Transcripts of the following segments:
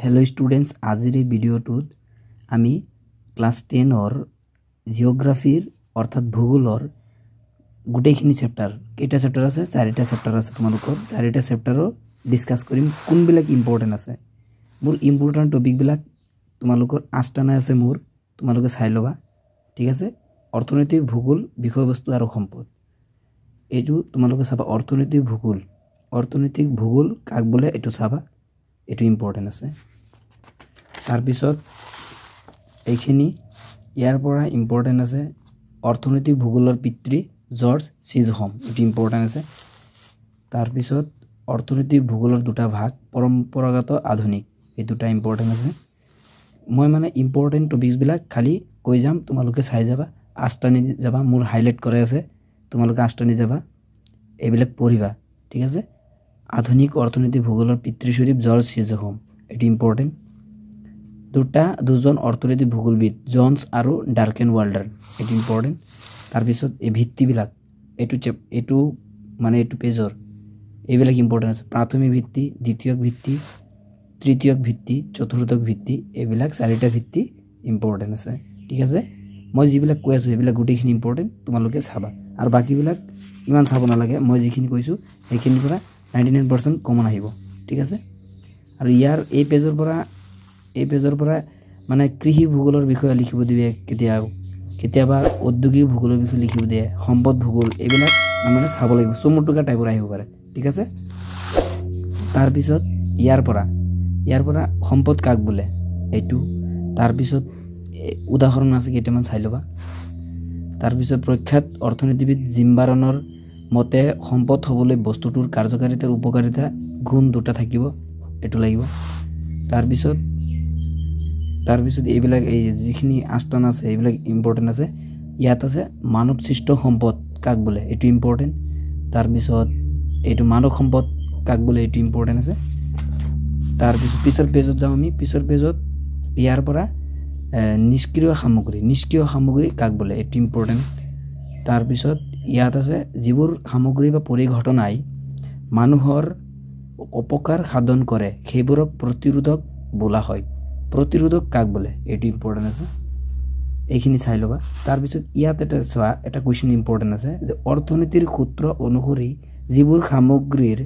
Hello students, আজিৰ এই ভিডিঅ'টোত আমি ক্লাস 10 অৰ জিওগ্ৰাফিৰ অৰ্থাৎ ভূগোলৰ গোটেইখিনি চেপ্টাৰ কেইটা চেপ্টাৰ আছে চাৰিটা চেপ্টাৰ আছে তোমালোকৰ চাৰিটা চেপ্টাৰৰ ডিসকাস কৰিম কোনবিলাক ইম্পৰ্টেন্ট আছে মোৰ ইম্পৰ্টেন্ট টপিক বিলাক তোমালোকৰ আষ্টানা আছে মোৰ তোমালোকে চাই লবা ঠিক আছে অৰ্থনৈতিক ভূগোল বিষয়বস্তু আৰু সম্পদ এটো তোমালোকে চাবা অৰ্থনৈতিক ভূগোল কাক বলে এটো চাবা এটো ইম্পৰ্টেন্ট আছে তাৰ পিছত এইখিনি ইয়াৰ পৰা ইম্পৰ্টেন্ট আছে অৰ্থনৈতিক ভূগোলৰ পিতৃ জৰ্জ চিজহম এটো ইম্পৰ্টেন্ট আছে তাৰ পিছত অৰ্থনৈতিক ভূগোলৰ দুটা ভাগ পৰম্পৰাগত আধুনিক এই দুটা ইম্পৰ্টেন্ট আছে মই মানে ইম্পৰ্টেন্ট টপিকস বিলাক খালি কৈ যাম তোমালোকে চাই যাবা আষ্টানি যাবা মোৰ হাইলাইট কৰে আছে তোমালোকে আষ্টানি যাবা এইবিলাক পঢ়িবা ঠিক আছে আধুনিক অৰ্থনৈতিক ভূগোলৰ পিতৃস্বৰূপ জৰ্জ চিজহম এটো ইম্পৰ্টেন্ট দুজন অৰ্থনৈতিক ভূগোলবিদ জনস আৰু ডাৰ্কেন ওয়াল্ডাৰ এটো ইম্পৰ্টেন্ট তাৰ পিছত এই ভিত্তিবিলাক এটো মানে এটো পেজৰ এইবিলাক ইম্পৰ্টেন্ট আছে প্ৰাথমিক ভিত্তি দ্বিতীয়ক ভিত্তি তৃতীয়ক ভিত্তি চতুৰ্থক ভিত্তি এইবিলাক চাৰিটা ভিত্তি ইম্পৰ্টেন্ট আছে ঠিক আছে মই যিবিলাক কৈ আছো এইবিলাক গোটেইখিনি ইম্পৰ্টেন্ট তোমালোকে চাবা আৰু বাকিবিলাক ইমান চাব নালাগে মই যিখিনি কৈছো সেইখিনিৰ পৰা 99% কমন আহিব ঠিক আছে আৰু ইয়াৰ এই পেজৰ পৰা মানে কৃষি ভূগোলৰ বিষয়ে লিখিব দিবে কেতিয়াবা ঔদ্যোগিক ভূগোলৰ বিষয়ে লিখিব দিয়ে সম্পদ ভূগোল এইবিলাক মানে চাব লাগিব সমুদ্ৰকা টাইপৰ আহিব পাৰে ঠিক আছে তাৰ পিছত ইয়াৰ পৰা সম্পদ কাক বোলে এটো তাৰ পিছত উদাহৰণ আছে কেইটামান চাই লবা তাৰ পিছত প্ৰখ্যাত অৰ্থনীতিবিদ জিম্বাৰনৰ মতে সম্পদ হবলৈ বস্তুটোৰ কাৰ্যকাৰিতাৰ উপকাৰিতা গুণ দুটা থাকিব এটো লাগিব তাৰ পিছত এইবিলাক এই যিখিনি আষ্টান আছে এইবিলাক ইম্পৰ্টেন্ট আছে ইয়াত আছে মানৱ সৃষ্ট সম্পদ কাক বোলে এটো ইম্পৰ্টেন্ট তাৰ পিছত এটো মানৱ সম্পদ কাক বোলে এটো ইম্পৰ্টেন্ট আছে তাৰ পিছৰ পেজত যাম আমি পিছৰ পেজত ইয়াৰ পৰা নিষ্ক্ৰিয় সামগ্ৰী কাক বোলে এটো ইম্পৰ্টেন্ট তাৰ পিছত ইয়াত আছে যিবোৰ সামগ্ৰী বা পৰিঘটনাই মানুহৰ অপকাৰ সাধন কৰে সেইবোৰক প্ৰতিৰোধক বোলা হয় প্ৰতিৰোধক কাক বোলে এটো ইম্পৰ্টেন্ট আছে এইখিনি চাই লবা তাৰ পিছত ইয়াত এটা কোৱেশ্চন ইম্পৰ্টেন্ট আছে যে অৰ্থনীতিৰ সূত্ৰ অনুসৰি যিবোৰ সামগ্ৰীৰ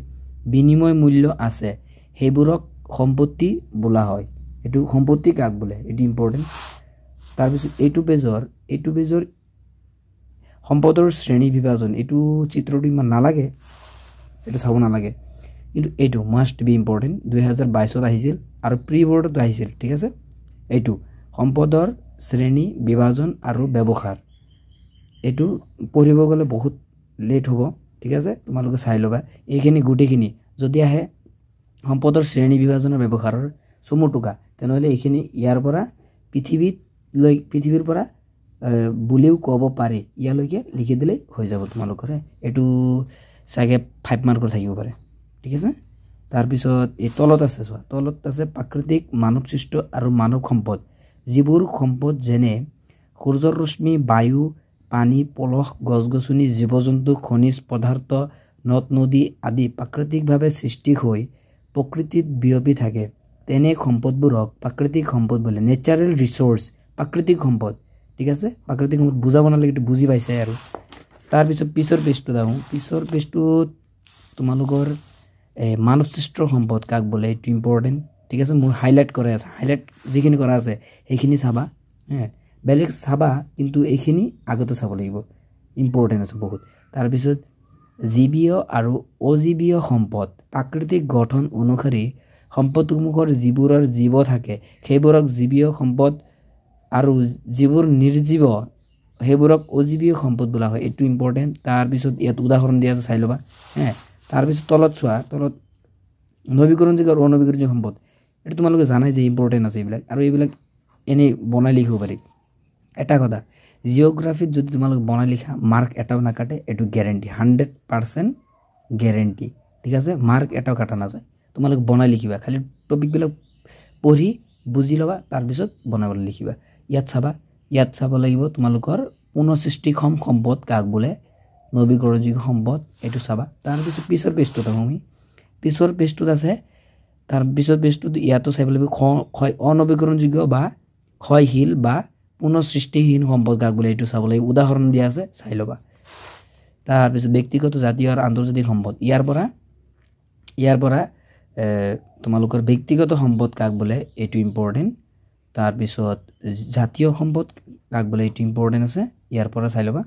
বিনিময় মূল্য আছে সেইবোৰক সম্পত্তি বোলা হয় এটো সম্পত্তি কাক বোলে এটো ইম্পৰ্টেন্ট তাৰ পিছত এইটো পেজৰ সম্পদৰ শ্ৰেণী বিভাজন এটো চিত্ৰটো ইমান নালাগে এটো চাব নালাগে কিন্তু এটো মাস্ট বি ইম্পৰ্টেন্ট 2022 ত আহিছিল আৰু প্ৰি বোৰ্ডত আহিছিল ঠিক আছে এটো সম্পদৰ শ্ৰেণী বিভাজন আৰু ব্যৱহাৰ এটো পঢ়িব গলে বহুত লেট হ'ব ঠিক আছে তোমালোকে চাই লবা এইখিনি গুটেখিনি যদি আহে সম্পদৰ শ্ৰেণী বিভাজনৰ ব্যৱহাৰৰ সমুটুকা তেনেহলে এইখিনি ইয়াৰ পৰা পৃথিৱীৰ পৰা বুলিও ক'ব পাৰি ইয়ালৈকে লিখি দিলে হৈ যাব তোমালোকৰ এটো সাগে 5 মাৰ্কৰ থাকিব পাৰে ঠিক আছে তাৰ পিছত এই তলত আছে প্ৰাকৃতিক মানৱ সৃষ্ট আৰু মানৱ সম্পদ যিবোৰ সম্পদ যেনে সূৰ্যৰ ৰশ্মি বায়ু পানী পলস গছগছনি জীৱ-জন্তু খনিজ পদাৰ্থ নদ-নদী আদি প্ৰাকৃতিকভাৱে সৃষ্টি হৈ প্ৰকৃতিত বিয়পি থাকে তেনে সম্পদবোৰক প্ৰাকৃতিক সম্পদ বোলে নেচাৰেল ৰিসোৰ্স প্ৰাকৃতিক সম্পদ ঠিক আছে প্ৰাকৃতিক সম্পদ বুজাব নালাগে এটো বুজি পাইছে আৰু তাৰ পিছত পিছৰ পেজটো তোমালোকৰ মানৱ সৃষ্ট সম্পদ কাক বোলে এটো ইম্পৰ্টেন্ট ঠিক আছে মোৰ হাইলাইট যিখিনি কৰা আছে সেইখিনি চাবা বেলেগ চাবা কিন্তু এইখিনি আগতে চাব লাগিব ইম্পৰ্টেন্ট আছে বহুত তাৰ পিছত জীৱীয় আৰু অজীৱীয় সম্পদ প্ৰাকৃতিক গঠন অনুসৰি সম্পদসমূহৰ যিবোৰৰ জীৱ থাকে সেইবোৰক জীৱীয় সম্পদ আৰু যিবোৰ নিৰ্জীৱ সেইবোৰক অজীৱীয় সম্পদ বোলা হয় এটো ইম্পৰ্টেন্ট তাৰ পিছত ইয়াত উদাহৰণ দিয়া আছে চাই লবা তাৰ পিছত তলত নৱীকৰণযোগ্য আৰু অনৱীকৰণযোগ্য সম্পদ এটো তোমালোকে জানাই যে ইম্পৰ্টেন্ট আছে এইবিলাক আৰু এইবিলাক এনে বনাই লিখিব পাৰি এটা কথা জিওগ্ৰাফিত যদি তোমালোকে বনাই লিখা মাৰ্ক এটাও না কাটে এটো গ্যাৰান্টি 100% গ্যাৰান্টি ঠিক আছে মাৰ্ক এটাও কাটা না যায় তোমালোকে বনাই লিখিবা খালি টপিক বিলাক পঢ়ি বুজি লবা তাৰ পিছত বনাবলৈ লিখিবা ইয়াত চাব লাগিব তোমালোকৰ পুনঃসৃষ্টিক্ষম সম্পদ কাক বোলে নৱীকৰণযোগ্য সম্পদ এটো চাবা তাৰ পিছত পিছৰ পেজটোত আছে তাৰপিছত বেছটো ইয়াতো চাই লাগিব ক্ষয় অনবীকৰণযোগ্য বা ক্ষয়শীল বা পুনঃসৃষ্টিহীন সম্পদ কাক বোলে এইটো চাব লাগিব উদাহৰণ দিয়া আছে চাই ল'বা তাৰপিছত ব্যক্তিগত জাতীয় আৰু আন্তৰ্জাতিক সম্পদ ইয়াৰ পৰা তোমালোকৰ ব্যক্তিগত সম্পদ কাক বোলে এইটো ইম্পৰ্টেণ্ট তাৰপিছত জাতীয় সম্পদ কাক বোলে এইটো ইম্পৰ্টেণ্ট আছে ইয়াৰ পৰা চাই ল'বা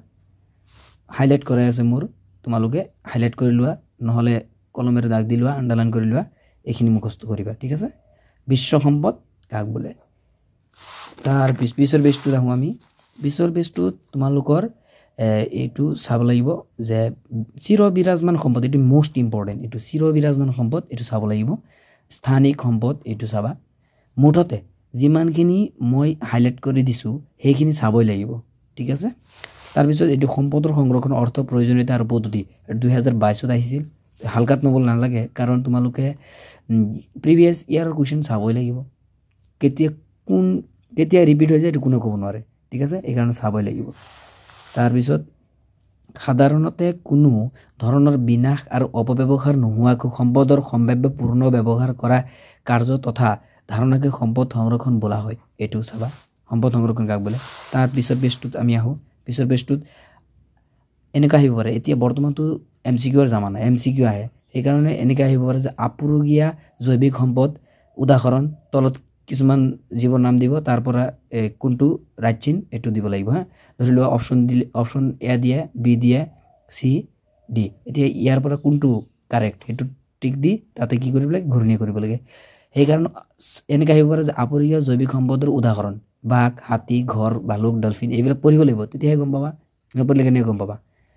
হাইলাইট কৰাই আছে মোৰ তোমালোকে হাইলাইট কৰি লোৱা নহলে কলমেৰে দাগ দি লোৱা আন্ডাৰলাইন কৰি লোৱা এইখিনি মুখস্থ কৰিবা ঠিক আছে বিশ্ব সম্পদ কাক বোলে তাৰ পিছৰ বেছটো দেখো আমি পিছৰ বেছটো তোমালোকৰ এইটো চাব লাগিব যে চিৰ বিৰাজমান সম্পদ এটো মোস্ট ইম্পৰ্টেন্ট এটো চিৰ বিৰাজমান সম্পদ এটো চাব লাগিব স্থানিক সম্পদ এটো চাবা মুঠতে যিমানখিনি মই হাইলাইট কৰি দিছো সেইখিনি চাবই লাগিব ঠিক আছে তাৰ পিছত এটো সম্পদৰ সংৰক্ষণ অৰ্থ প্ৰয়োজনীয়তা আৰু পদ্ধতি 2022 ত আহিছিল হালকাত নবল নালাগে কাৰণ তোমালোকে প্ৰিভিয়াস ইয়াৰ কোৱেশ্চন চাবই লাগিব কেতিয়া ৰিপিট হৈ যায় এটো কোনো ক'ব নোৱাৰে ঠিক আছে এই কাৰণে চাবই লাগিব তাৰ পিছত সাধাৰণতে কোনো ধৰণৰ বিনাশ আৰু অপব্যৱহাৰ নোহোৱাকৈ সম্পদৰ সম্ভাৱ্য পূৰ্ণ ব্যৱহাৰ কৰা কাৰ্য তথা ধাৰণাকে সম্পদ সংৰক্ষণ বোলা হয় এটো চাবা সম্পদ সংৰক্ষণ কাক বোলে তাৰ পিছৰ বেছটোত আমি আহো পিছৰ বেছটোত এনেকা আহিব পাৰে এতিয়া বৰ্তমানটো এমসিকিউৰ জামানা এমসিকিউ আহে এই কাৰণে এনেকা আহিব পাৰে যে আপুৰুগীয়া জৈৱিক সম্পদ উদাহৰণ তলত কিছুমান জীৱৰ নাম দিব তাৰ পৰা কোনটো ৰাইট চিন এটো দিব লাগিব হা ধৰি লোৱা অপচন এ দিয়ে বি দিয়ে সি ডি এতিয়া ইয়াৰ পৰা কোনটো কাৰেক্ট এটো টিক দি তাতে কি কৰিব লাগে ঘূৰণীয়া কৰিব লাগে এই কাৰণ এনেকা আহিব পাৰে যে আপুৰুগীয়া জৈৱিক সম্পদৰ উদাহৰণ বাঘ হাতী ঘৰ ভালুক ডলফিন এইবিলাক পঢ়িব লাগিব তেতিয়াহে গম পাবা নপঢ়িলে কেনে গম পাবা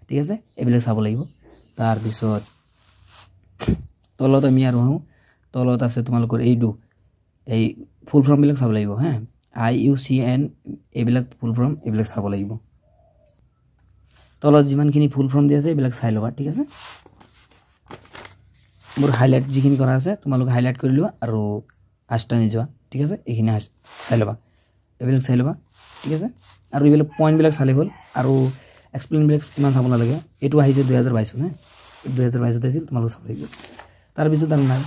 ঠিক আছে এইবিলাক চাব লাগিব তাৰ পিছত তলত আমি আৰু তলত আছে তোমালোকৰ এইটো এই ফুল ফৰ্ম বিলাক চাব লাগিব হা IUCN এইবিলাক ফুল ফৰ্ম এইবিলাক চাব লাগিব তলত যিমানখিনি ফুল ফৰ্ম দিয়া আছে এইবিলাক চাই লবা ঠিক আছে মোৰ হাইলাইট যিখিনি কৰা আছে তোমালোকে হাইলাইট কৰি লোৱা আৰু আষ্টানি যোৱা ঠিক আছে এইখিনি চাই লবা এইবিলাক চাই লবা ঠিক আছে আৰু এইবিলাক পইণ্ট বিলাক চালে হ'ল আৰু এক্সপ্লেইন বিলাক কিমান চাব নালাগে এটো আহিছে 2022 নে 2022 ত আছিল তোমালোকে চাব লাগিব তাৰ পিছত আৰু নাই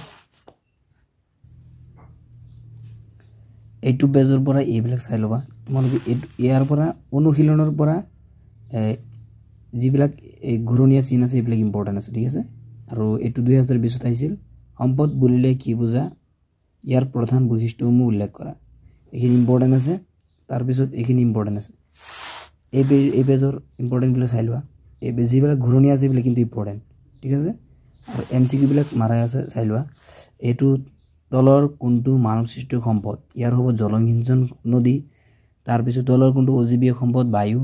এইটো পেজৰ পৰা এইবিলাক চাই লবা তোমালোকে ইয়াৰ পৰা অনুশীলনৰ পৰা যিবিলাক ঘূৰণীয়া চিন আছে এইবিলাক ইম্পৰ্টেন্ট আছে ঠিক আছে আৰু এইটো 2020 ত আহিছিল সম্পদ বুলিলে কি বুজা ইয়াৰ প্ৰধান বৈশিষ্ট্যসমূহ উল্লেখ কৰা এইখিনি ইম্পৰ্টেন্ট আছে তাৰ পিছত এইখিনি ইম্পৰ্টেন্ট আছে এই পেজৰ ইম্পৰ্টেন্ট বিলাক চাই লোৱা এই যিবিলাক ঘূৰণীয়া আছে এইবিলাক কিন্তু ইম্পৰ্টেন্ট ঠিক আছে আৰু এমসিকিউ বিলাক মাৰাই আছে চাই লোৱা এইটো তলৰ কোনটো মানৱ সৃষ্ট সম্পদ ইয়াৰ হ'ব জলসিঞ্চন নদী তাৰ পিছত তলৰ কোনটো অজীৱীয় সম্পদ বায়ু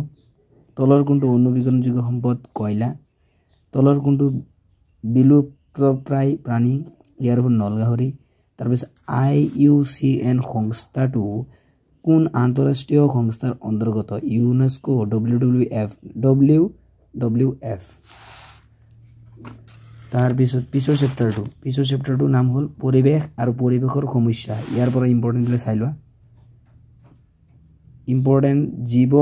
তলৰ কোনটো অনবীকৰণযোগ্য সম্পদ কয়লা তলৰ কোনটো বিলুপ্তপ্ৰায় প্ৰাণী ইয়াৰ হ'ব নলগাহৰি তাৰ পিছত IUCN সংস্থাটো কোন আন্তঃৰাষ্ট্ৰীয় সংস্থাৰ অন্তৰ্গত ইউনেস্কো WWF তাৰ পিছত পিছৰ চেপ্টাৰটো নাম হ'ল পৰিবেশ আৰু পৰিবেশৰ সমস্যা ইয়াৰ পৰা ইম্পৰ্টেন্ট বিলাক চাই লোৱা ইম্পৰ্টেন্ট জীৱ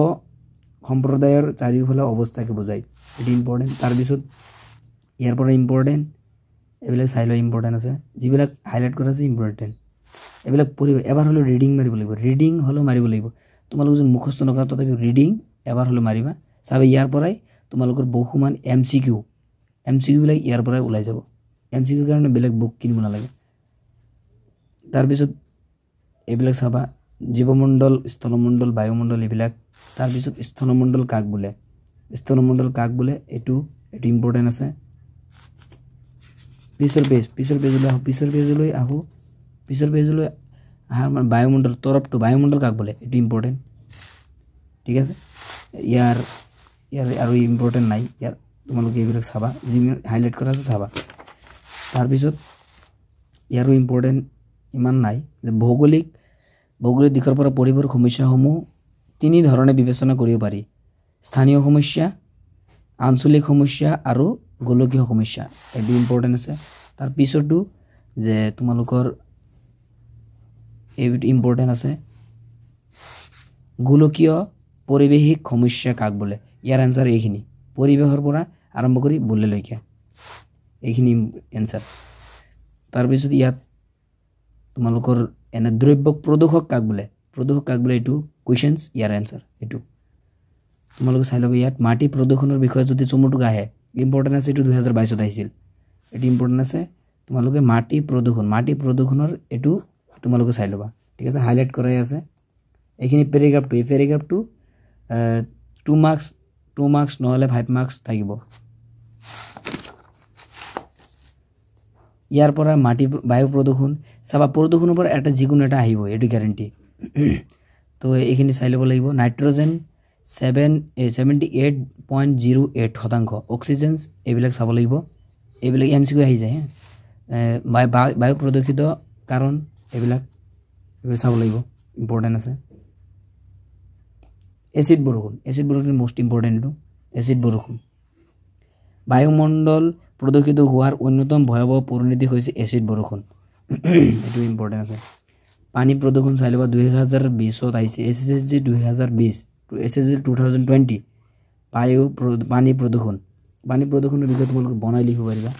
সম্প্ৰদায়ৰ চাৰিওফালে অৱস্থাকে বুজায় এটি ইম্পৰ্টেন্ট তাৰ পিছত ইয়াৰ পৰা ইম্পৰ্টেন্ট এইবিলাক চাই লোৱা ইম্পৰ্টেন্ট আছে যিবিলাক হাইলাইট কৰা আছে ইম্পৰ্টেন্ট এইবিলাক পঢ়িব এবাৰ হলো ৰিডিং মাৰিব লাগিব ৰিডিং হলো মাৰিব লাগিব তোমালোক যে মুখস্থ নকৰা তথাপি ৰিডিং এবাৰ হলো মাৰিবা চাবে ইয়াৰ পৰাই তোমালোকৰ বহুমান এমসিকিউ বিলাক ইয়াৰ পৰাই ওলাই যাব এমসিকিউ কাৰণে বেলেগ বুক কিনিব নালাগে তাৰ পিছত এইবিলাক চাবা জীৱমণ্ডল স্থলমণ্ডল বায়ুমণ্ডল এইবিলাক তাৰ পিছত স্থলমণ্ডল কাক বোলে এটো ইম্পৰ্টেন্ট আছে পিছৰ পেজলৈ আহো আহাৰ বায়ুমণ্ডল তৰফটো বায়ুমণ্ডল কাক বোলে এটো ইম্পৰ্টেন্ট ঠিক আছে ইয়াৰ আৰু ইম্পৰ্টেন্ট নাই ইয়াৰ তোমালোকে এইবিলাক চাবা যি হাইলাইট কৰা আছে চাবা তাৰ পিছত ইয়াৰো ইম্পৰ্টেন্ট ইমান নাই যে ভৌগোলিক দিশৰ পৰা পৰিবেশৰ সমস্যাসমূহ তিনি ধৰণে বিবেচনা কৰিব পাৰি স্থানীয় সমস্যা আঞ্চলিক সমস্যা আৰু গোলকীয় সমস্যা এটো ইম্পৰ্টেন্ট আছে তাৰ পিছৰটো যে তোমালোকৰ এইটো ইম্পৰ্টেন্ট আছে গোলকীয় পৰিবেশিক সমস্যা কাক বোলে ইয়াৰ আনসাৰ এইখিনি পৰিবেশৰ পৰা আৰম্ভ কৰি বুললৈকে এইখিনি এনসাৰ তাৰ পিছত ইয়াত তোমালোকৰ এনে দ্ৰব্য প্ৰদূষক কাক বোলে এইটো কুৱেশ্যনছ ইয়াৰ এনসাৰ এইটো তোমালোকে চাই ল'ব ইয়াত মাটি প্ৰদূষণৰ বিষয়ে যদি চমুটোক আহে ইম্পৰ্টেন্ট আছে এইটো 2022 ত আহিছিল এটো ইম্পৰ্টেন্ট আছে তোমালোকে মাটি প্ৰদূষণৰ এটো তোমালোকে চাই ল'বা ঠিক আছে হাইলাইট কৰাই আছে এইখিনি পেৰাগ্ৰাফটো 2 মাৰ্কস নহলে 5 মাৰ্কস থাকিব ইয়াৰ পৰা মাটি বায়ু প্ৰদূষণ সাবা প্ৰদূষণৰ পৰা এটা যিকোনো এটা আহিব এটো গ্যাৰান্টি তো এইখিনি চাই ল'ব লাগিব নাইট্ৰজেন 78.08 শতাংশ অক্সিজেন এইবিলাক চাব লাগিব এইবিলাক এমসিকিউ আহি যায় বায়ু প্ৰদূষিত কাৰণ এইবিলাক চাব লাগিব ইম্পৰ্টেন্ট আছে এসিড বৰষুণ মোস্ট ইম্পৰ্টেন্ট টু এসিড বৰষুণ বায়ুমণ্ডল প্ৰদূষিত হোৱাৰ অন্যতম ভয়াবহ পৰিণতি হৈছে এসিড বৰষুণ এটো ইম্পৰ্টেন্ট আছে পানী প্ৰদূষণ চাই লবা 2020 ত আহিছে এসএসজি 2020 টু এসএসজি 2020 পানী প্ৰদূষণৰ বিষয়ে তোমালোকে বনাই লিখিব পাৰিবা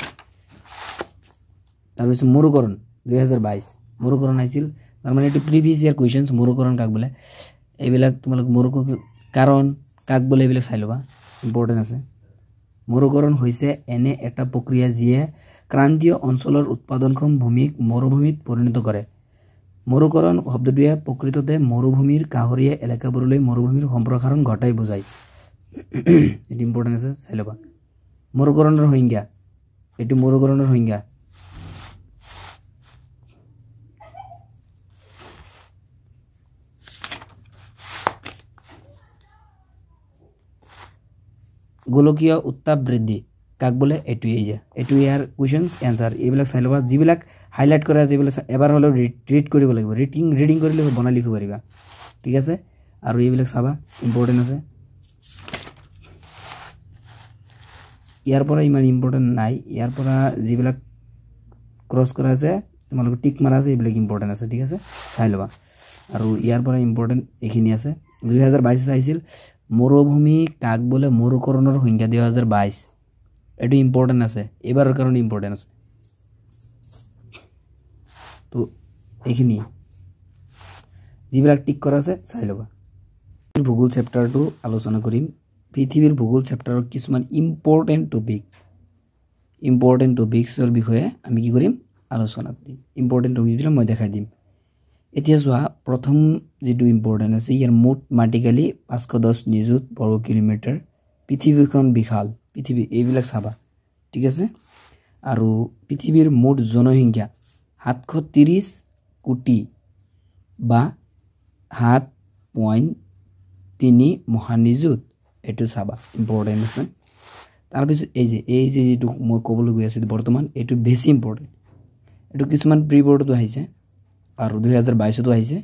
তাৰ পিছত মৰুকৰণ 2022 মৰুকৰণ আহিছিল তাৰ মানে এটো প্ৰিভিয়াস ইয়াৰ কোৱেশ্চনছ মৰুকৰণ কাক বোলে এইবিলাক তোমালোক মৰুকৰণ কাৰণ কাক বোলে এইবিলাক চাই লবা ইম্পৰ্টেন্ট আছে মৰুকৰণ হৈছে এনে এটা প্ৰক্ৰিয়া যিয়ে ক্ৰান্তীয় অঞ্চলৰ উৎপাদনক্ষম ভূমিক মৰুভূমিত পৰিণত কৰে মৰুকৰণ শব্দটোৱে প্ৰকৃততে মৰুভূমিৰ কাহৰীয়া এলেকাবোৰলৈ মৰুভূমিৰ সম্প্ৰসাৰণ ঘটাই বুজায় এটো ইম্পৰ্টেন্ট আছে চাই লবা মৰুকৰণৰ সংজ্ঞা এটো মৰুকৰণৰ সংজ্ঞা গোলকীয় উত্তাপ বৃদ্ধি কাক বলে এটু ইয়াৰ কোৱেশ্চনছ এনসাৰ এইবিলাক চাই লবা যিবিলাক হাইলাইট কৰা আছে এইবিলাক এবাৰ হলো ৰিড কৰিব লাগিব ৰিডিং কৰিলে বনাই লিখিব পাৰিবা ঠিক আছে আৰু এইবিলাক চাবা ইম্পৰ্টেন্ট আছে ইয়াৰ পৰা ইমান ইম্পৰ্টেন্ট নাই ইয়াৰ পৰা যিবিলাক ক্ৰস কৰা আছে তোমালোক টিক মাৰা আছে এইবিলাক ইম্পৰ্টেন্ট আছে ঠিক আছে চাই লবা আৰু ইয়াৰ পৰা ইম্পৰ্টেন্ট এইখিনি আছে 2022 ত আহিছিল মৰুভূমি কাক বলে মৰুকৰণৰ সংজ্ঞা 2022 এটো ইম্পৰ্টেন্ট আছে এবাৰৰ কাৰণে ইম্পৰ্টেন্ট আছে তো এইখিনি যিবিলাক টিক কৰা আছে চাই লবা ভূগোল চেপ্টাৰটো আলোচনা কৰিম পৃথিৱীৰ ভূগোল চেপ্টাৰৰ কিছুমান ইম্পৰ্টেন্ট টপিকছৰ বিষয়ে আমি কি কৰিম আলোচনা কৰিম ইম্পৰ্টেন্ট টপিকবিলাক মই দেখাই দিম এতিয়া যোৱা প্ৰথম যেটো ইম্পৰ্টেন্ট আছে ইয়াৰ মোট মাটিকালি 510 নিযুত বৰ্গ কিলোমিটাৰ পৃথিৱীখন বিশাল পৃথিৱী এইবিলাক চাবা ঠিক আছে আৰু পৃথিৱীৰ মোট জনসংখ্যা 730 কোটি বা 7.3 মহানিযুত এটো চাবা ইম্পৰ্টেন্ট আছে তাৰ পিছত এই যে যেটো মই ক'বলৈ গৈ আছো বৰ্তমান এটো বেছি ইম্পৰ্টেন্ট এটো কিছুমান প্ৰিবৰ্ডটো আহিছে আৰু 2022 তো আহিছে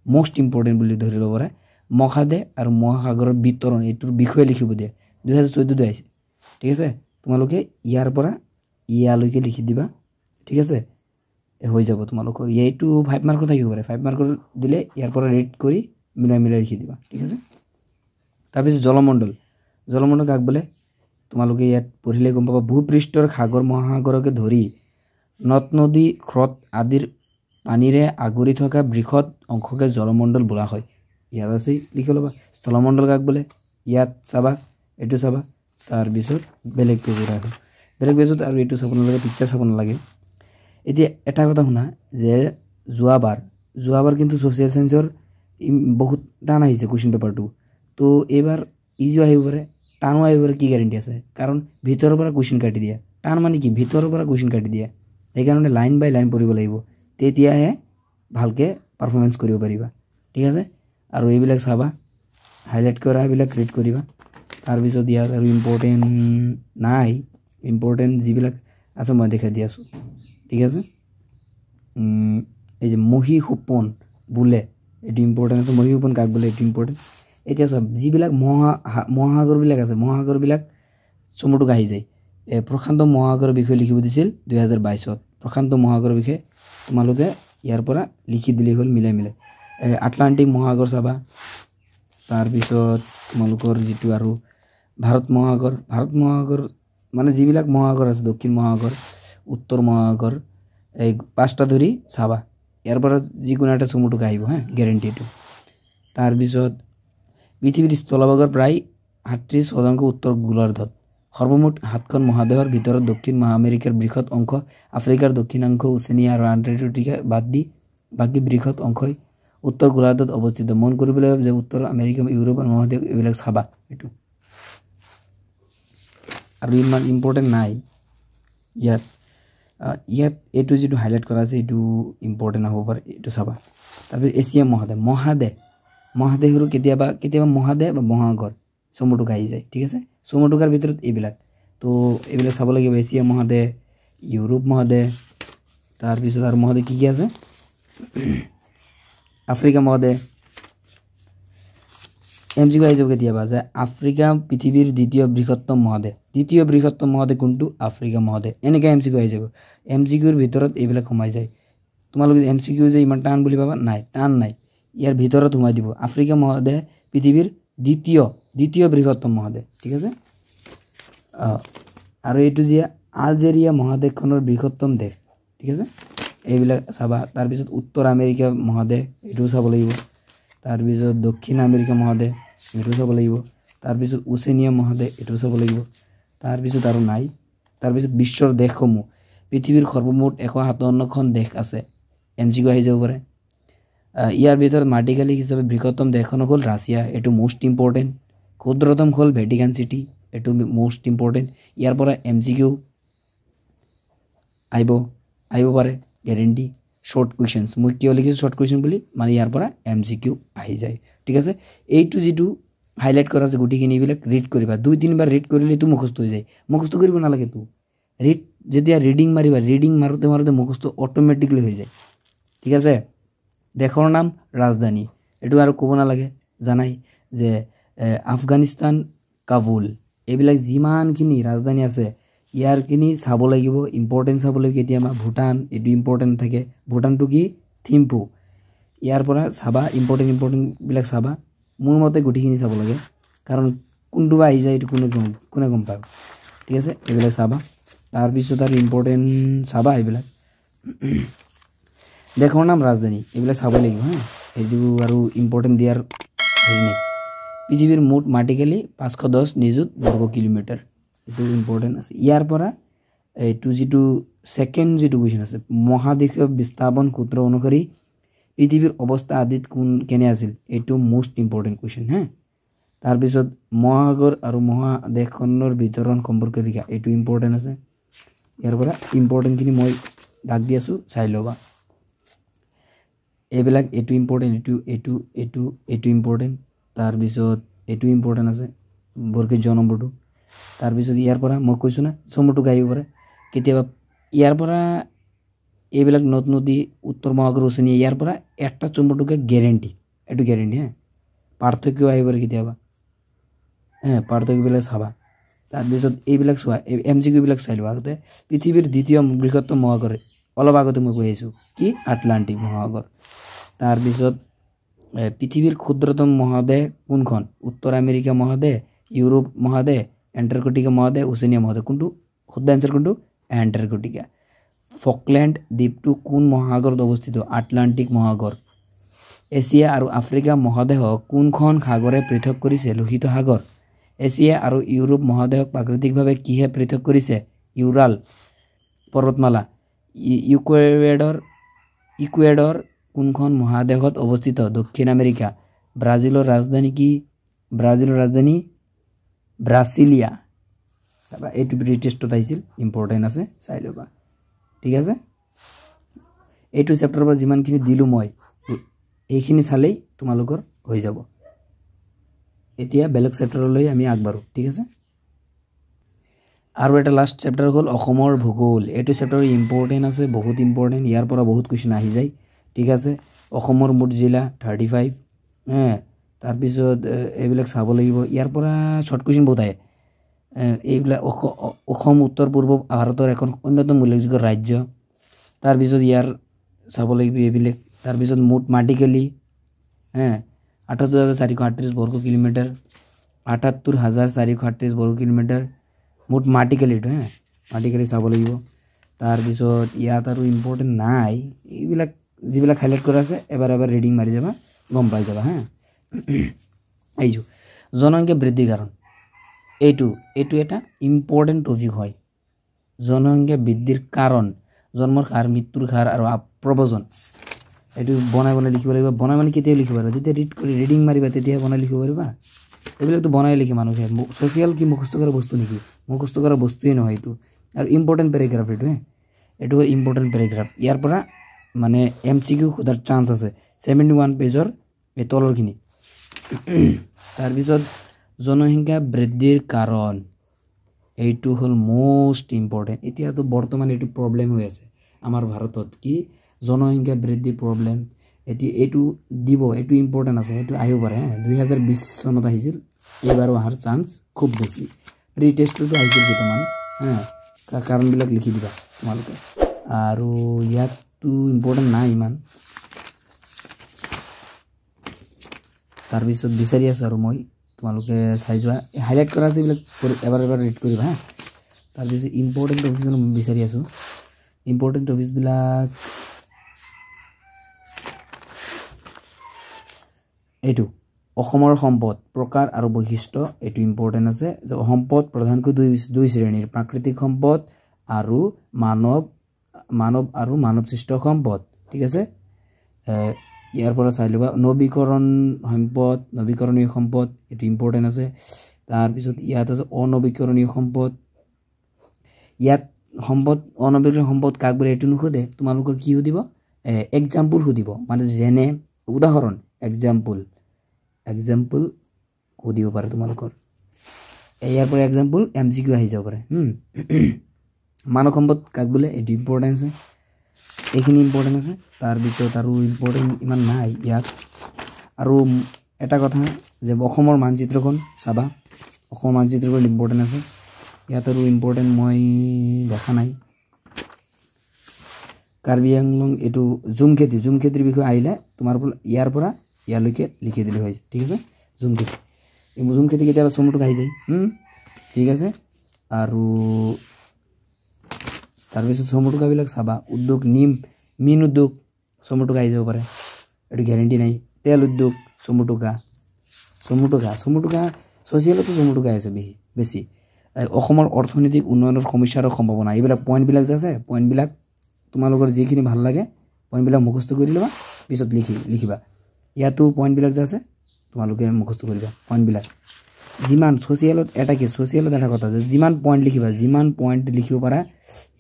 মোস্ট ইম্পৰ্টেন্ট বুলি ধৰি লব পাৰে মহাদেশ আৰু মহাসাগৰৰ বিতৰণ এটোৰ বিষয়ে লিখিব দিয়ে 2014 তো আহিছে ঠিক আছে তোমালোকে ইয়াৰ পৰা ইয়ালৈকে লিখি দিবা ঠিক আছে হৈ যাব তোমালোকৰ এইটো 5 মাৰ্কৰ থাকিব পাৰে 5 মাৰ্কৰ দিলে ইয়াৰ পৰা ৰেড কৰি মিলাই লিখি দিবা ঠিক আছে তাৰ পিছত জলমণ্ডল কাক বলে তোমালোকে ইয়াত পঢ়িলে গম পাবা ভূপৃষ্ঠৰ সাগৰ মহাসাগৰকে ধৰি নদ নদী হ্ৰদ আদিৰ পানীৰে আগুৰি থকা বৃহৎ অংশকে জলমণ্ডল বোলা হয় ইয়াত আছে লিখি লবা স্থলমণ্ডল কাক বলে ইয়াত চাবা এটো চাবা তাৰ পিছত বেলেগ পেজত আৰু এটো চাব নালাগে পিকচাৰ চাব নালাগে এতিয়া এটা কথা শুনা যে যোৱাবাৰ কিন্তু সোশিয়েল সায়েন্সৰ বহুত টান আহিছে কোৱেশ্চন পেপাৰটো তো এবাৰ ইজি আহিব পাৰে টানো আহিব পাৰে কি গ্যাৰান্টি আছে কাৰণ ভিতৰৰ পৰা কোৱেশ্চন কাটি দিয়া টান মানে কি ভিতৰৰ পৰা কোৱেশ্চন কাটি দিয়া এই কাৰণে লাইন বাই লাইন পঢ়িব লাগিব তেতিয়াহে ভালকে পাৰফৰম্যান্স কৰিব পাৰিবা ঠিক আছে আৰু এইবিলাক চাবা হাইলাইট কৰা এইবিলাক ৰিড কৰিবা তাৰ পিছত দিয়া আৰু ইম্পৰ্টেন্ট যিবিলাক আছে মই দেখাই দি আছো ঠিক আছে এই যে মহিষোপন বোলে এটো ইম্পৰ্টেন্ট আছে মহিষোপন কাক বোলে এটো ইম্পৰ্টেন্ট এতিয়া সব যিবিলাক মহাসাগৰ বিলাক আছে মহাসাগৰ বিলাক চমুটুক আহি যায় প্ৰশান্ত মহাসাগৰৰ বিষয়ে লিখিব দিছিল 2022 ত প্ৰশান্ত মহাসাগৰৰ বিষয়ে তোমালোকে ইয়াৰ পৰা লিখি দিলে হল মিলাই আটলান্টিক মহাসাগৰ চাবা তাৰ পিছত তোমালোকৰ যেটো আৰু ভাৰত মহাসাগৰ মানে যিবিলাক মহাসাগৰ আছে দক্ষিণ মহাসাগৰ উত্তৰ মহাসাগৰ এই পাঁচটা ধৰি চাবা ইয়াৰ পৰা যিকোনো এটা চমুটোক আহিব হা গ্যাৰান্টি এইটো তাৰপিছত পৃথিৱীৰ স্থলভাগৰ প্ৰায় ৩৭% উত্তৰ গোলাৰ্ধত সৰ্বমুঠ ৭খন মহাদেশৰ ভিতৰত দক্ষিণ আমেৰিকাৰ বৃহৎ অংশ আফ্ৰিকাৰ দক্ষিণাংশ ওচেনিয়া আৰু আণ্টাৰ্কটিকা বাদ দি বাকী বৃহৎ অংশই উত্তৰ গোলাৰ্ধত অৱস্থিত মন কৰিবলৈ যে উত্তৰ আমেৰিকা ইউৰোপ আৰু মহাদেশ এইবিলাক চাবা এইটো আৰু ইমান ইম্পৰ্টেণ্ট নাই ইয়াত এইটো যিটো হাইলাইট কৰা আছে এইটো ইম্পৰ্টেণ্ট হ'ব পাৰে এইটো চাবা তাৰপিছত এছিয়া মহাদেশৰো কেতিয়াবা মহাদেশ বা মহাসাগৰ চমুটোক আহি যায় ঠিক আছে চমুটোকাৰ ভিতৰত এইবিলাক তো এইবিলাক চাব লাগিব এছিয়া মহাদেশ ইউৰোপ মহাদেশ তাৰপিছত আৰু মহাদেশ কি আছে আফ্ৰিকা মহাদেশ এমচিকিউ আহি যাব কেতিয়াবা যে আফ্ৰিকা পৃথিৱীৰ দ্বিতীয় বৃহত্তম মহাদেশ কোনটো আফ্ৰিকা মহাদেশ এনেকৈ এমচিকিউ আহি যাব এমচিকিউৰ ভিতৰত এইবিলাক সোমাই যায় তোমালোকে এমচিকিউ যে ইমান টান বুলি ভাবা টান নাই ইয়াৰ ভিতৰত সোমাই দিব আফ্ৰিকা মহাদেশ পৃথিৱীৰ দ্বিতীয় বৃহত্তম মহাদেশ ঠিক আছে আৰু এইটো যে আলজেৰিয়া মহাদেশখনৰ বৃহত্তম দেশ ঠিক আছে এইবিলাক চাবা তাৰপিছত উত্তৰ আমেৰিকা মহাদেশ এইটো চাব লাগিব তাৰপিছত দক্ষিণ আমেৰিকা মহাদেশ এইটো চাব লাগিব তাৰপিছত ওচেনিয়া মহাদেশ এইটো চাব লাগিব তাৰপিছত আৰু নাই তাৰপিছত বিশ্বৰ দেশসমূহ পৃথিৱীৰ সৰ্বমুঠ 157খন দেশ আছে এমচিকিউ আহি যাব পাৰে ইয়াৰ ভিতৰত মাটিকালি হিচাপে বৃহত্তম দেশখন হ'ল ৰাছিয়া এইটো মোষ্ট ইম্পৰ্টেণ্ট ক্ষুদ্ৰতম হ'ল ভেটিকান চিটি এইটো মোষ্ট ইম্পৰ্টেণ্ট ইয়াৰ পৰা এমচিকিউ আহিব পাৰে গ্যাৰান্টি শৰ্ট কুৱেশ্যনছ মই কিয় লিখিছোঁ শৰ্ট কুৱেশ্যন বুলি মানে ইয়াৰ পৰা এমচিকিউ আহি যায় ঠিক আছে এইটো যিটো হাইলাইট কৰা আছে গোটেইখিনি এইবিলাক ৰিড কৰিবা 2-3 বাৰ ৰিড কৰিলে এইটো মুখস্থ হৈ যায় মুখস্থ কৰিব নালাগে তো যেতিয়া ৰিডিং মাৰিবা ৰিডিং মাৰোতে মুখস্থ অট'মেটিকলি হৈ যায় ঠিক আছে দেশৰ নাম ৰাজধানী এইটো আৰু ক'ব নালাগে জানাই যে আফগানিস্তান কাবুল এইবিলাক যিমানখিনি ৰাজধানী আছে ইয়াৰখিনি চাব লাগিব ইম্পৰ্টেণ্ট চাব লাগিব কেতিয়াবা ভূটান এইটো ইম্পৰ্টেণ্ট থাকে ভূটানটো কি থিম্পু ইয়াৰ পৰা চাবা ইম্পৰ্টেণ্টবিলাক চাবা মোৰ মতে গোটেইখিনি চাব লাগে কাৰণ কোনটো আহি যায় এইটো কোনে গম পাব ঠিক আছে এইবিলাক চাবা তাৰপিছত আৰু ইম্পৰ্টেণ্ট চাবা এইবিলাক দেশৰ নাম ৰাজধানী এইবিলাক চাব লাগিব হা এইটো আৰু ইম্পৰ্টেণ্ট দিয়াৰ হেৰি নাই পৃথিৱীৰ মুঠ মাটিকালি 510 নিযুত বৰ্গ কিলোমিটাৰ এইটো ইম্পৰ্টেণ্ট আছে ইয়াৰ পৰা এইটো যিটো ছেকেণ্ড যিটো কুৱেশ্যন আছে মহাদেশীয় বিস্থাপন সূত্ৰ অনুসৰি পৃথিৱীৰ অৱস্থা আদিত কেনে আছিল এইটো মোষ্ট ইম্পৰ্টেণ্ট কুৱেশ্যন হা তাৰপিছত মহাসাগৰ আৰু মহাদেশখনৰ বিতৰণ সম্পৰ্কে লিখা এইটো ইম্পৰ্টেণ্ট আছে ইয়াৰ পৰা ইম্পৰ্টেণ্টখিনি মই দাগ দি আছোঁ চাই ল'বা এইবিলাক এইটো ইম্পৰ্টেণ্ট এইটো ইম্পৰ্টেণ্ট তাৰপিছত এইটো ইম্পৰ্টেণ্ট আছে বৰ্গীয় নম্বৰটো তাৰপিছত ইয়াৰ পৰা মই কৈছোঁ না চমুটোক আহিব পাৰে কেতিয়াবা ইয়াৰ পৰা এইবিলাক নদী উত্তৰ মহাসাগৰ ওচেনিয়া ইয়াৰ পৰা একটা চমুটোকে গ্যাৰান্টি এইটো গ্যাৰান্টি হা পাৰ্থক্য আহিব পাৰে কেতিয়াবা পাৰ্থক্যবিলাক চাবা তাৰপিছত এইবিলাক চোৱা এমচিকিউবিলাক চাই লোৱা আগতে পৃথিৱীৰ দ্বিতীয় বৃহত্তম মহাসাগৰ অলপ আগতে মই কৈ আহিছোঁ কি আটলাণ্টিক মহাসাগৰ তাৰপিছত পৃথিৱীৰ ক্ষুদ্ৰতম মহাদেশ কোনখন উত্তৰ আমেৰিকা মহাদেশ ইউৰোপ মহাদেশ এণ্টাৰ্কটিকা মহাদেশ ওচেনিয়া মহাদেশ কোনটো শুদ্ধ এনচাৰ কোনটো এণ্টাৰ্কটিকা ফকলেণ্ড দ্বীপটো কোন মহাসাগৰত অৱস্থিত আটলাণ্টিক মহাসাগৰ এছিয়া আৰু আফ্ৰিকা মহাদেশক কোনখন সাগৰে পৃথক কৰিছে লোহিত সাগৰ এছিয়া আৰু ইউৰোপ মহাদেশক প্ৰাকৃতিকভাৱে কিহে পৃথক কৰিছে ইউৰাল পৰ্বতমালা ইকুৱেডৰ কোনখন মহাদেশত অৱস্থিত দক্ষিণ আমেৰিকা ব্ৰাজিলৰ ৰাজধানী কি ব্ৰাজিলৰ ৰাজধানী ব্ৰাছিলিয়া চাবা এইটো ব্ৰিটিছত আহিছিল ইম্পৰ্টেণ্ট আছে চাই ল'বা ঠিক আছে এইটো চেপ্টাৰৰ পৰা যিমানখিনি দিলোঁ মই এইখিনি চালেই তোমালোকৰ হৈ যাব এতিয়া বেলেগ চেপ্টাৰলৈ আমি আগবাঢ়ো ঠিক আছে আৰু এটা লাষ্ট চেপ্টাৰ হ'ল অসমৰ ভূগোল এইটো চেপ্টাৰ ইম্পৰ্টেণ্ট আছে বহুত ইম্পৰ্টেণ্ট ইয়াৰ পৰা বহুত কুৱেশ্যন আহি যায় ঠিক আছে অসমৰ মুঠ জিলা 35 তাৰপিছত এইবিলাক চাব লাগিব ইয়াৰ পৰা শৰ্ট কুৱেশ্যন বহুত আহে এইবিলাক অসম উত্তৰ পূৰ্ব ভাৰতৰ এখন অন্যতম উল্লেখযোগ্য ৰাজ্য তাৰপিছত ইয়াৰ চাব লাগিব এইবিলাক তাৰপিছত মুঠ মাটিকালি ৭৮,৪৩৮ বৰ্গ কিলোমিটাৰ ৭৮,৪৩৮ বৰ্গ কিলোমিটাৰ মুঠ মাটিকালিটো মাটিকালি চাব লাগিব তাৰপিছত ইয়াত আৰু ইম্পৰ্টেণ্ট নাই এইবিলাক যিবিলাক হাইলাইট কৰা আছে এবাৰ ৰিডিং মাৰি যাবা গম পাই যাবা হা এইটো জনসংখ্যা বৃদ্ধিৰ কাৰণ এইটো এটা ইম্পৰ্টেণ্ট টপিক হয় জনসংখ্যা বৃদ্ধিৰ কাৰণ জন্মৰ হাৰ মৃত্যুৰ হাৰ আৰু প্ৰব্ৰজন এইটো বনাই লিখিব লাগিব বনাই মানে কেতিয়া লিখিব পাৰিবা যেতিয়া ৰিডিং মাৰিবা তেতিয়া বনাই লিখিব পাৰিবা এইবিলাকতো বনাই লিখি মানুহে ছ'চিয়েল কি মুখস্থ কৰা বস্তু নেকি মুখস্থ কৰা বস্তুৱেই নহয় এইটো আৰু ইম্পৰ্টেণ্ট পেৰাগ্ৰাফ এইটো ইম্পৰ্টেণ্ট পেৰাগ্ৰাফ ইয়াৰ পৰা মানে MCQ খোদাৰ চান্স আছে 71 পেজৰ এই তলৰখিনি তাৰপিছত জনসংখ্যা বৃদ্ধিৰ কাৰণ এইটো হ'ল মোষ্ট ইম্পৰ্টেণ্ট এতিয়াতো বৰ্তমান এইটো প্ৰব্লেম হৈ আছে আমাৰ ভাৰতত কি জনসংখ্যা বৃদ্ধিৰ প্ৰব্লেম এইটো দিব এইটো ইম্পৰ্টেণ্ট আছে এইটো আহিব পাৰে 2020 চনত আহিছিল এইবাৰো অহাৰ চান্স খুব বেছি প্ৰি টেষ্টটো আহিছিল কেইটামান কাৰণবিলাক লিখি দিবা তোমালোকে আৰু ইয়াততো ইম্পৰ্টেণ্ট নাই ইমান তাৰপিছত বিচাৰি আছোঁ আৰু মই তোমালোকে চাই যোৱা হাইলাইট কৰা আছে এইবিলাক এবাৰ ৰিড কৰিবা হা তাৰপিছত ইম্পৰ্টেণ্ট টপিকবিলাক মই বিচাৰি আছোঁ ইম্পৰ্টেণ্ট টপিকবিলাক এইটো অসমৰ সম্পদ প্ৰকাৰ আৰু বৈশিষ্ট্য এইটো ইম্পৰ্টেণ্ট আছে যে সম্পদ প্ৰধানকৈ দুই শ্ৰেণীৰ প্ৰাকৃতিক সম্পদ আৰু মানৱ সৃষ্ট সম্পদ ঠিক আছে ইয়াৰ পৰা চাই ল'বা নৱীকৰণীয় সম্পদ এইটো ইম্পৰ্টেণ্ট আছে তাৰপিছত ইয়াত আছে অনৱীকৰণীয় সম্পদ ইয়াত অনৱীকৰণীয় সম্পদ কাক বোলে এইটো নুসুধে তোমালোকৰ কি সুধিব এক্সাম্পল সুধিব মানে যেনে উদাহৰণ এক্সাম্পল সুধিব পাৰে তোমালোকৰ ইয়াৰ পৰা এক্সাম্পল MCQ আহি যাব পাৰে মানৱ সম্পদ কাক বোলে এইটো ইম্পৰ্টেণ্ট আছে এইখিনি ইম্পৰ্টেণ্ট আছে তাৰপিছত আৰু ইম্পৰ্টেণ্ট ইমান নাই ইয়াত আৰু এটা কথা যে অসমৰ মানচিত্ৰখন চাবা অসমৰ মানচিত্ৰখন ইম্পৰ্টেণ্ট আছে ইয়াত আৰু ইম্পৰ্টেণ্ট মই দেখা নাই কাৰ্বি আংলং এইটো জুম খেতিৰ বিষয়ে আহিলে তোমাৰ ইয়াৰ পৰা ইয়ালৈকে লিখি দিলে হয় ঠিক আছে জুম খেতি কেতিয়াবা চমুটোক আহি যায় ঠিক আছে আৰু তাৰপিছত চমুটোকাবিলাক চাবা উদ্যোগ মীন উদ্যোগ চমুটোকা আহি যাব পাৰে এইটো গ্যাৰেণ্টি নাই তেল উদ্যোগ চমুটোকা ছ'চিয়েলতো চমুটোকা আছে বেছি অসমৰ অৰ্থনৈতিক উন্নয়নৰ সমস্যা আৰু সম্ভাৱনা এইবিলাক পইণ্টবিলাক যে আছে পইণ্টবিলাক তোমালোকৰ যিখিনি ভাল লাগে পইণ্টবিলাক মুখস্থ কৰি ল'বা পিছত লিখিবা ইয়াতো পইণ্টবিলাক যে আছে তোমালোকে মুখস্থ কৰিবা পইণ্টবিলাক যিমান ছ'চিয়েলত এটা কথা যে যিমান পইণ্ট লিখিব পাৰা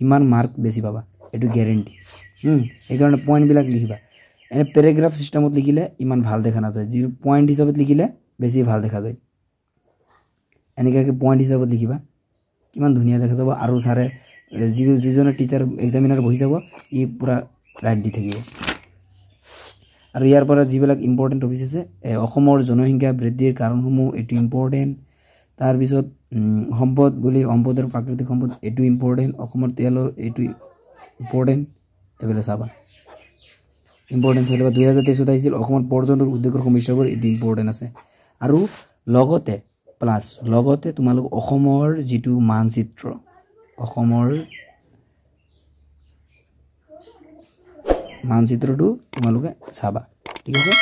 ইমান মাৰ্ক বেছি পাবা এইটো গ্যাৰেণ্টি সেইকাৰণে পইণ্টবিলাক লিখিবা এনে পেৰাগ্ৰাফ চিষ্টেমত লিখিলে ইমান ভাল দেখা নাযায় যি পইণ্ট হিচাপত লিখিলে বেছি ভাল দেখা যায় এনেকৈ পইণ্ট হিচাপত লিখিবা কিমান ধুনীয়া দেখা যাব আৰু ছাৰে যিজনে টিচাৰ এক্সামিনাৰ বহি যাব ই পূৰা ৰাইট দি থাকিব আৰু ইয়াৰ পৰা যিবিলাক ইম্পৰ্টেণ্ট টপিক আছে অসমৰ জনসংখ্যা বৃদ্ধিৰ কাৰণসমূহ এইটো ইম্পৰ্টেণ্ট তাৰপিছত সম্পদৰ প্ৰাকৃতিক সম্পদ এইটো ইম্পৰ্টেণ্ট অসমৰ তেলৰ এইটো ইম্পৰ্টেণ্ট এইবিলাক চাবা ইম্পৰ্টেণ্ট চাই ল'বা 2023 আহিছিল অসমৰ পৰ্যটন উদ্যোগৰ সমস্যাবোৰ এইটো ইম্পৰ্টেণ্ট আছে আৰু লগতে তোমালোক অসমৰ যিটো মানচিত্ৰটো তোমালোকে চাবা ঠিক আছে